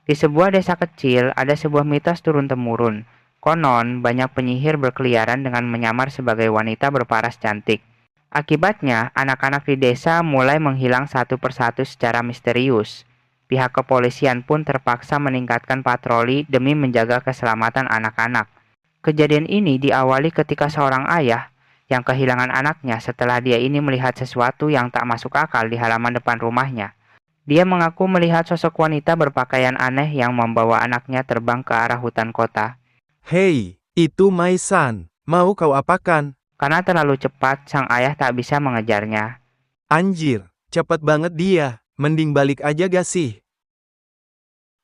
Di sebuah desa kecil, ada sebuah mitos turun-temurun. Konon, banyak penyihir berkeliaran dengan menyamar sebagai wanita berparas cantik. Akibatnya, anak-anak di desa mulai menghilang satu persatu secara misterius. Pihak kepolisian pun terpaksa meningkatkan patroli demi menjaga keselamatan anak-anak. Kejadian ini diawali ketika seorang ayah yang kehilangan anaknya setelah dia ini melihat sesuatu yang tak masuk akal di halaman depan rumahnya. Dia mengaku melihat sosok wanita berpakaian aneh yang membawa anaknya terbang ke arah hutan kota. Hei, itu Maisan. Mau kau apakan? Karena terlalu cepat, sang ayah tak bisa mengejarnya. Anjir, cepet banget dia. Mending balik aja gak sih?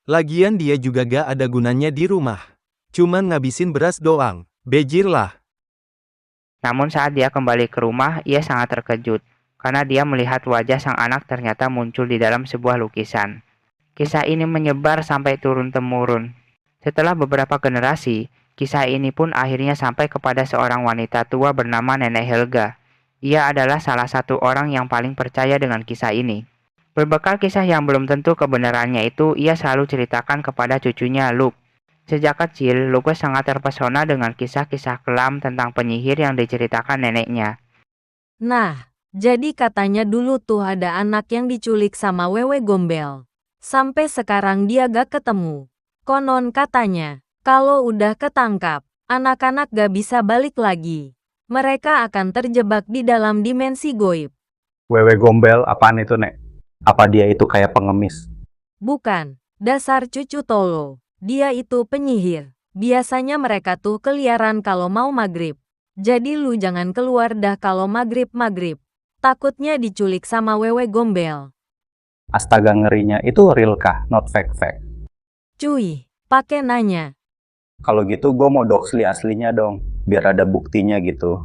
Lagian dia juga gak ada gunanya di rumah. Cuman ngabisin beras doang. Bejir lah. Namun saat dia kembali ke rumah, ia sangat terkejut. Karena dia melihat wajah sang anak ternyata muncul di dalam sebuah lukisan. Kisah ini menyebar sampai turun-temurun. Setelah beberapa generasi, kisah ini pun akhirnya sampai kepada seorang wanita tua bernama Nenek Helga. Ia adalah salah satu orang yang paling percaya dengan kisah ini. Berbekal kisah yang belum tentu kebenarannya itu, ia selalu ceritakan kepada cucunya Luke. Sejak kecil, Luke sangat terpesona dengan kisah-kisah kelam tentang penyihir yang diceritakan neneknya. Nah, jadi katanya dulu tuh ada anak yang diculik sama wewe gombel. Sampai sekarang dia gak ketemu. Konon katanya, kalau udah ketangkap, anak-anak gak bisa balik lagi. Mereka akan terjebak di dalam dimensi goib. Wewe gombel apaan itu, Nek? Apa dia itu kayak pengemis? Bukan, dasar cucu tolo. Dia itu penyihir. Biasanya mereka tuh keliaran kalau mau maghrib. Jadi lu jangan keluar dah kalau maghrib-maghrib. Takutnya diculik sama wewe gombel. Astaga ngerinya, itu real kah? Not fake-fake. Cuy, pakai nanya. Kalau gitu gue mau doxly aslinya dong, biar ada buktinya gitu.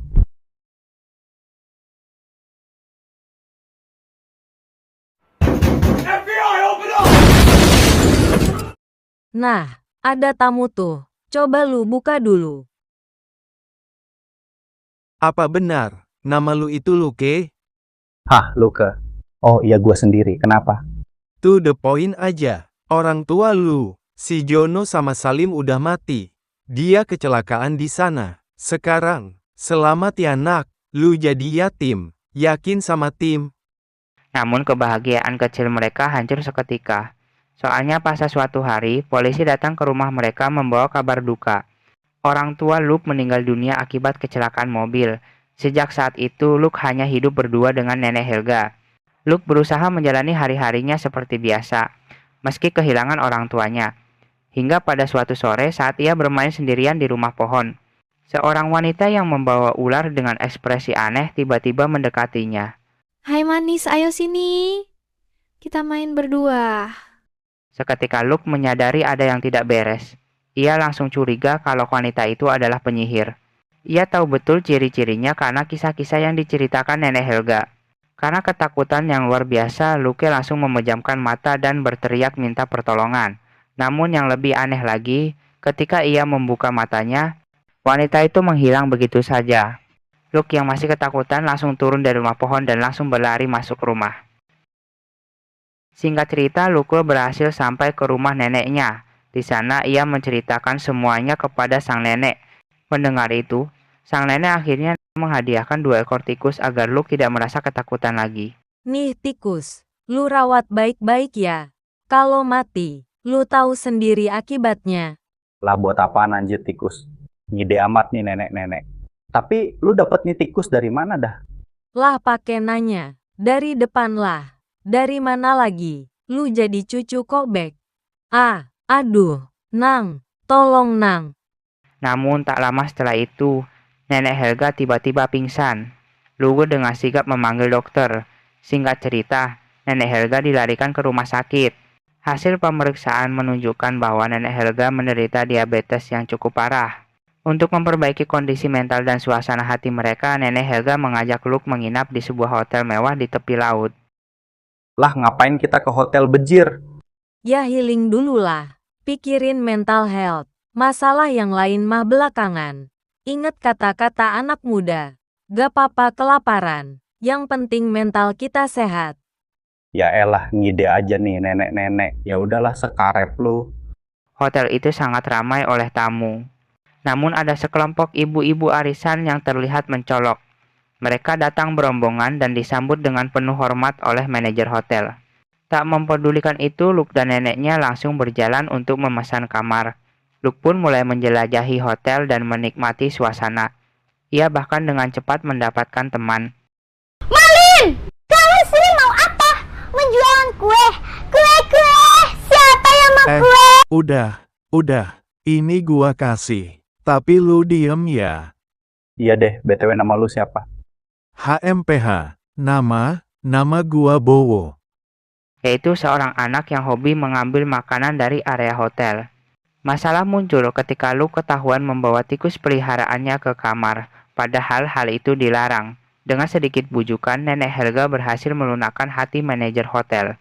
Nah, ada tamu tuh. Coba lu buka dulu. Apa benar? Nama lu itu Luke? Hah, Luke? Oh iya gue sendiri, kenapa? To the point aja. Orang tua lu, si Jono sama Salim udah mati. Dia kecelakaan di sana. Sekarang, selamat ya nak, lu jadi yatim. Yakin sama tim? Namun kebahagiaan kecil mereka hancur seketika. Soalnya pas suatu hari, polisi datang ke rumah mereka membawa kabar duka. Orang tua Luke meninggal dunia akibat kecelakaan mobil. Sejak saat itu, Luke hanya hidup berdua dengan Nenek Helga. Luke berusaha menjalani hari-harinya seperti biasa, meski kehilangan orang tuanya. Hingga pada suatu sore saat ia bermain sendirian di rumah pohon. Seorang wanita yang membawa ular dengan ekspresi aneh tiba-tiba mendekatinya. Hai manis, ayo sini. Kita main berdua. Seketika Luke menyadari ada yang tidak beres. Ia langsung curiga kalau wanita itu adalah penyihir. Ia tahu betul ciri-cirinya karena kisah-kisah yang diceritakan Nenek Helga. Karena ketakutan yang luar biasa, Luke langsung memejamkan mata dan berteriak minta pertolongan. Namun yang lebih aneh lagi, ketika ia membuka matanya, wanita itu menghilang begitu saja. Luke yang masih ketakutan langsung turun dari rumah pohon dan langsung berlari masuk rumah. Singkat cerita, Luke berhasil sampai ke rumah neneknya. Di sana ia menceritakan semuanya kepada sang nenek. Mendengar itu, sang nenek akhirnya menghadiahkan 2 ekor tikus agar Luke tidak merasa ketakutan lagi. Nih tikus, lu rawat baik-baik ya. Kalau mati, lu tahu sendiri akibatnya. Lah buat apaan anjir tikus? Ngide amat nih nenek-nenek. Tapi lu dapet nih tikus dari mana dah? Lah pakai nanya. Dari depan lah. Dari mana lagi? Lu jadi cucu kobek. Ah, aduh, Nang. Tolong Nang. Namun tak lama setelah itu, Nenek Helga tiba-tiba pingsan. Luke dengan sigap memanggil dokter. Singkat cerita, Nenek Helga dilarikan ke rumah sakit. Hasil pemeriksaan menunjukkan bahwa Nenek Helga menderita diabetes yang cukup parah. Untuk memperbaiki kondisi mental dan suasana hati mereka, Nenek Helga mengajak Luke menginap di sebuah hotel mewah di tepi laut. Lah ngapain kita ke hotel bejir? Ya healing dulu lah. Pikirin mental health. Masalah yang lain mah belakangan. Ingat kata-kata anak muda. Gak apa-apa kelaparan. Yang penting mental kita sehat. Ya elah, ngide aja nih nenek-nenek. Ya udahlah sekaret lu. Hotel itu sangat ramai oleh tamu. Namun ada sekelompok ibu-ibu arisan yang terlihat mencolok. Mereka datang berombongan dan disambut dengan penuh hormat oleh manajer hotel. Tak mempedulikan itu, Luke dan neneknya langsung berjalan untuk memesan kamar. Luke pun mulai menjelajahi hotel dan menikmati suasana. Ia bahkan dengan cepat mendapatkan teman. Malin! Kamu sini mau apa? Menjualan kue? Kue! Siapa yang mau kue? Udah. Ini gua kasih. Tapi lu diem ya. Iya deh, BTW nama lu siapa? HMPH. Nama gua Bowo. Yaitu seorang anak yang hobi mengambil makanan dari area hotel. Masalah muncul ketika Luke ketahuan membawa tikus peliharaannya ke kamar, padahal hal itu dilarang. Dengan sedikit bujukan, Nenek Helga berhasil melunakkan hati manajer hotel.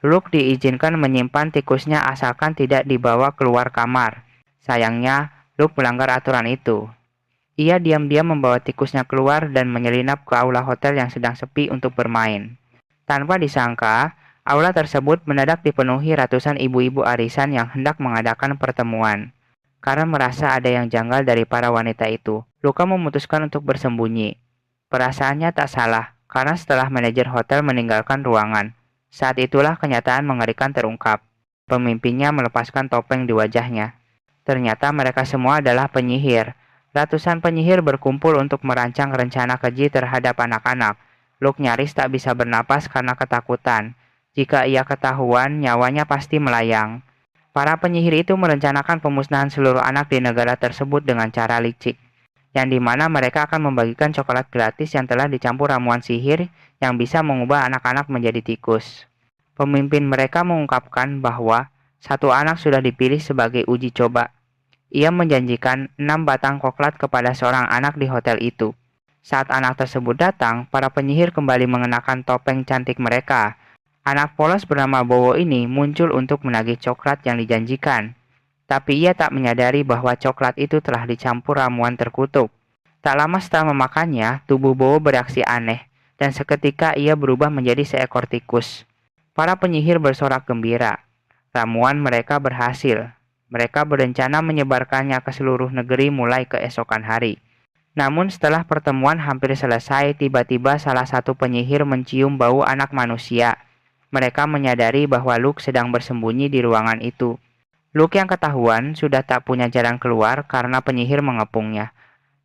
Luke diizinkan menyimpan tikusnya asalkan tidak dibawa keluar kamar. Sayangnya, Luke melanggar aturan itu. Ia diam-diam membawa tikusnya keluar dan menyelinap ke aula hotel yang sedang sepi untuk bermain. Tanpa disangka, aula tersebut mendadak dipenuhi ratusan ibu-ibu arisan yang hendak mengadakan pertemuan. Karena merasa ada yang janggal dari para wanita itu, Luka memutuskan untuk bersembunyi. Perasaannya tak salah, karena setelah manajer hotel meninggalkan ruangan, saat itulah kenyataan mengerikan terungkap. Pemimpinnya melepaskan topeng di wajahnya. Ternyata mereka semua adalah penyihir. Ratusan penyihir berkumpul untuk merancang rencana keji terhadap anak-anak. Luke nyaris tak bisa bernapas karena ketakutan. Jika ia ketahuan, nyawanya pasti melayang. Para penyihir itu merencanakan pemusnahan seluruh anak di negara tersebut dengan cara licik, yang dimana mereka akan membagikan coklat gratis yang telah dicampur ramuan sihir yang bisa mengubah anak-anak menjadi tikus. Pemimpin mereka mengungkapkan bahwa satu anak sudah dipilih sebagai uji coba. Ia menjanjikan 6 batang coklat kepada seorang anak di hotel itu. Saat anak tersebut datang, para penyihir kembali mengenakan topeng cantik mereka. Anak polos bernama Bowo ini muncul untuk menagih coklat yang dijanjikan. Tapi ia tak menyadari bahwa coklat itu telah dicampur ramuan terkutuk. Tak lama setelah memakannya, tubuh Bowo bereaksi aneh, dan seketika ia berubah menjadi seekor tikus. Para penyihir bersorak gembira. Ramuan mereka berhasil. Mereka berencana menyebarkannya ke seluruh negeri mulai keesokan hari. Namun setelah pertemuan hampir selesai, tiba-tiba salah satu penyihir mencium bau anak manusia. Mereka menyadari bahwa Luke sedang bersembunyi di ruangan itu. Luke yang ketahuan sudah tak punya jalan keluar karena penyihir mengepungnya.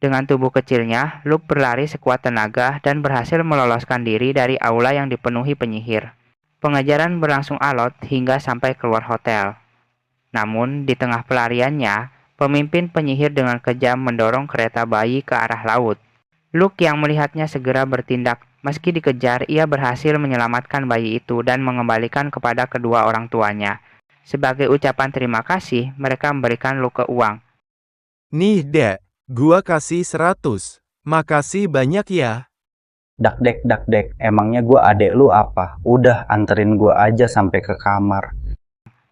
Dengan tubuh kecilnya, Luke berlari sekuat tenaga dan berhasil meloloskan diri dari aula yang dipenuhi penyihir. Pengejaran berlangsung alot hingga sampai keluar hotel. Namun, di tengah pelariannya, pemimpin penyihir dengan kejam mendorong kereta bayi ke arah laut. Luke yang melihatnya segera bertindak. Meski dikejar, ia berhasil menyelamatkan bayi itu dan mengembalikan kepada kedua orang tuanya. Sebagai ucapan terima kasih, mereka memberikan Luke uang. Nih dek, gua kasih 100. Makasih banyak ya. Dakdek, emangnya gua adek lu apa? Udah anterin gua aja sampai ke kamar.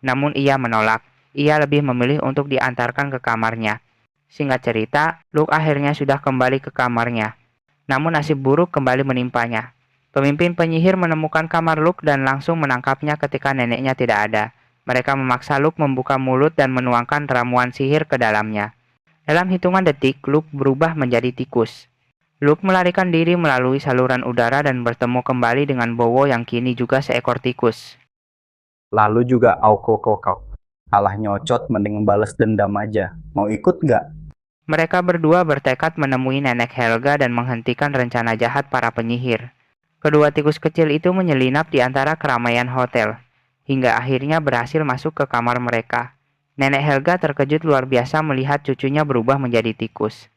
Namun ia menolak. Ia lebih memilih untuk diantarkan ke kamarnya. Singkat cerita, Luke akhirnya sudah kembali ke kamarnya. Namun nasib buruk kembali menimpanya. Pemimpin penyihir menemukan kamar Luke dan langsung menangkapnya ketika neneknya tidak ada. Mereka memaksa Luke membuka mulut dan menuangkan ramuan sihir ke dalamnya. Dalam hitungan detik, Luke berubah menjadi tikus. Luke melarikan diri melalui saluran udara dan bertemu kembali dengan Bowo yang kini juga seekor tikus. Lalu juga Auko Kokok. Alah nyocot, mending balas dendam aja. Mau ikut nggak? Mereka berdua bertekad menemui Nenek Helga dan menghentikan rencana jahat para penyihir. Kedua tikus kecil itu menyelinap di antara keramaian hotel, hingga akhirnya berhasil masuk ke kamar mereka. Nenek Helga terkejut luar biasa melihat cucunya berubah menjadi tikus.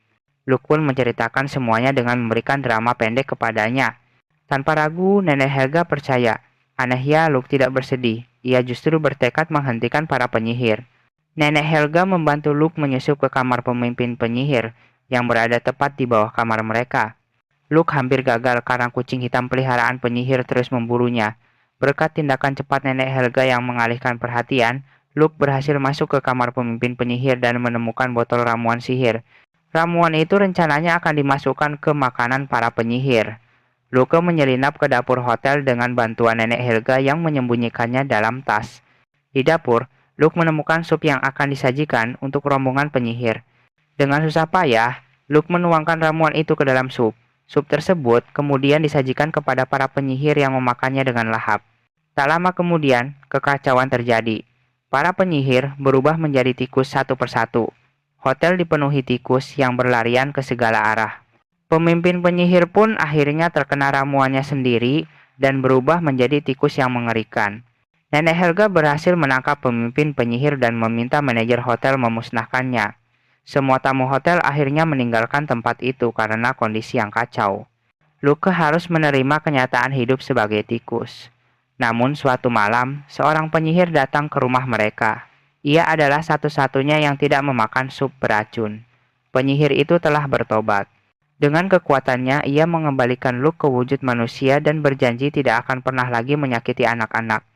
Luke pun menceritakan semuanya dengan memberikan drama pendek kepadanya. Tanpa ragu, Nenek Helga percaya. Anehnya, Luke tidak bersedih. Ia justru bertekad menghentikan para penyihir. Nenek Helga membantu Luke menyusup ke kamar pemimpin penyihir yang berada tepat di bawah kamar mereka. Luke hampir gagal karena kucing hitam peliharaan penyihir terus memburunya. Berkat tindakan cepat Nenek Helga yang mengalihkan perhatian, Luke berhasil masuk ke kamar pemimpin penyihir dan menemukan botol ramuan sihir. Ramuan itu rencananya akan dimasukkan ke makanan para penyihir. Luke menyelinap ke dapur hotel dengan bantuan Nenek Helga yang menyembunyikannya dalam tas. Di dapur, Luke menemukan sup yang akan disajikan untuk rombongan penyihir. Dengan susah payah, Luke menuangkan ramuan itu ke dalam sup. Sup tersebut kemudian disajikan kepada para penyihir yang memakannya dengan lahap. Tak lama kemudian, kekacauan terjadi. Para penyihir berubah menjadi tikus satu persatu. Hotel dipenuhi tikus yang berlarian ke segala arah. Pemimpin penyihir pun akhirnya terkena ramuannya sendiri dan berubah menjadi tikus yang mengerikan. Nenek Helga berhasil menangkap pemimpin penyihir dan meminta manajer hotel memusnahkannya. Semua tamu hotel akhirnya meninggalkan tempat itu karena kondisi yang kacau. Luke harus menerima kenyataan hidup sebagai tikus. Namun suatu malam, seorang penyihir datang ke rumah mereka. Ia adalah satu-satunya yang tidak memakan sup beracun. Penyihir itu telah bertobat. Dengan kekuatannya, ia mengembalikan Luke ke wujud manusia dan berjanji tidak akan pernah lagi menyakiti anak-anak.